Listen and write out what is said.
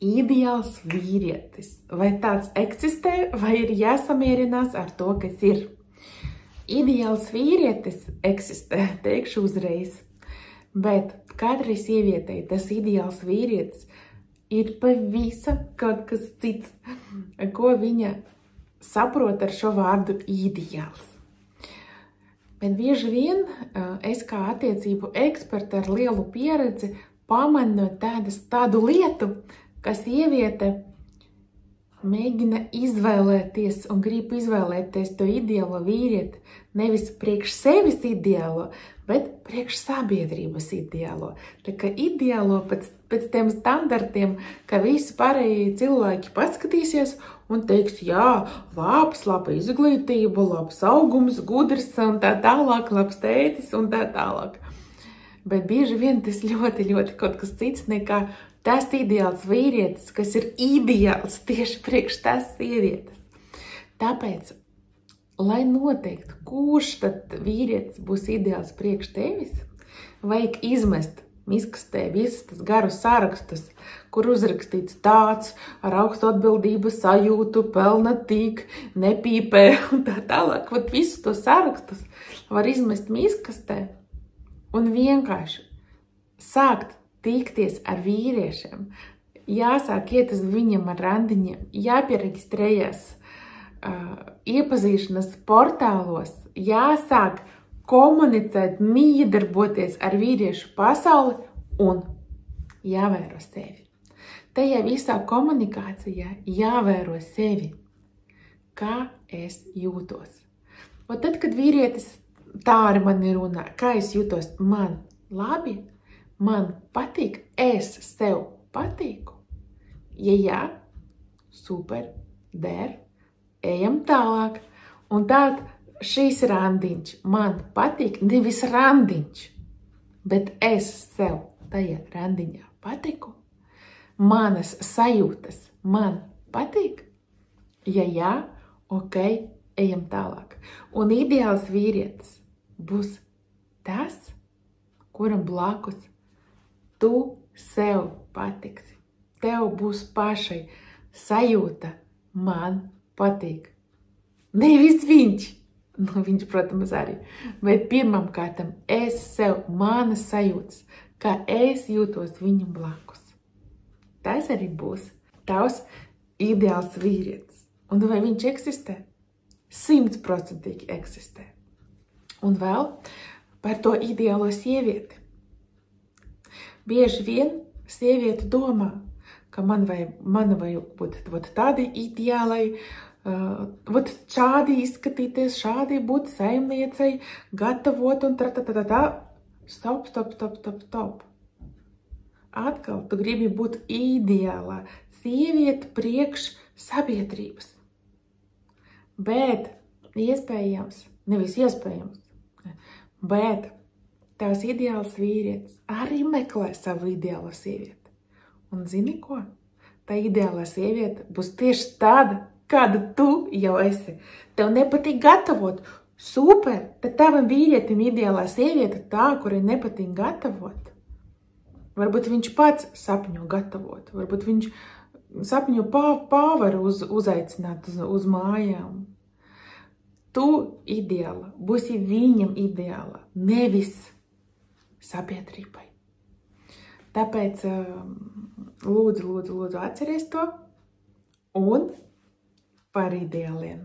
Ideāls vīrietis. Vai tāds eksistē, vai ir jāsamierinās ar to, kas ir? Ideāls vīrietis eksistē, teikšu uzreiz. Bet katrai sievietei tas ideāls vīrietis ir pavisam kaut kas cits, ko viņa saprot ar šo vārdu ideāls. Bet bieži vien es kā attiecību eksperta ar lielu pieredzi pamanu tādu lietu, ka sieviete mēģina izvēlēties un grib izvēlēties to ideālo vīrieti nevis priekš sevis ideālo, bet priekš sabiedrības ideālo. Tā kā ideālo pēc tiem standartiem, ka visi pārējie cilvēki paskatīsies un teiks, jā, labs, laba izglītība, labs augums, gudrs un tā tālāk, labs tētis un tā tālāk. Bet bieži vien tas ļoti kaut kas cits nekā tas ideāls vīrietis, kas ir ideāls tieši priekš tās sievietes. Tāpēc, lai noteiktu, kurš tad vīrietis būs ideāls priekš tevis, vajag izmest miskastē visus tas garus sārakstus, kur uzrakstīts tāds, ar augstu atbildības sajūtu, pelna tik, nepīpē un tā tālāk. Vat visus tos sārakstus var izmest miskastē un vienkārši sākt tikties ar vīriešiem, jāsāk iet uz viņam ar randiņiem, jāpiereģistrējas iepazīšanas portālos, jāsāk komunicēt, mīdarboties ar vīriešu pasauli un jāvēro sevi. Tajā visā komunikācijā jāvēro sevi, kā es jūtos. Un tad, kad vīrietis tā ar mani runā, kā es jūtos, man labi, man patīk, es sev patīku. Ja jā, super, der, ejam tālāk. Un tād šīs randiņš man patīk, nevis randiņš, bet es sev tajā randiņā patiku. Manas sajūtas man patīk. Ja jā, ok, ejam tālāk. Un ideāls vīrietis būs tas, kuram blakus tu sev patiksi. Tev būs pašai sajūta, man patīk. Nevis viņš. Viņš, protams, arī. Bet pirmam kārtam es sev, manas sajūtas, kā es jūtos viņam blakus. Tas arī būs tavs ideāls vīrietis. Un vai viņš eksistē? 100% eksistē. Un vēl par to ideālo sievieti. Bieži vien sieviete domā, ka man vajag būt tādai ideālai, šādi izskatīties, šādi būt saimniecei, gatavot un tā. Stop. Atkal, tu gribi būt ideālā sieviete priekš sabiedrības. Bet bet tās ideāls vīrietis arī meklē savu ideālo sievieti. Un zini ko? Tā ideālā sieviete būs tieši tāda, kāda tu jau esi. Tev nepatīk gatavot. Super! Tad tavam vīrietim ideālā sieviete tā, kurai nepatīk gatavot. Varbūt viņš pats sapņo gatavot. Varbūt viņš sapņo pāvaru uzaicināt uz mājām. Tu ideāla, būsi viņam ideāla, nevis sabiedrībai. Tāpēc lūdzu atceries to un par ideāliem.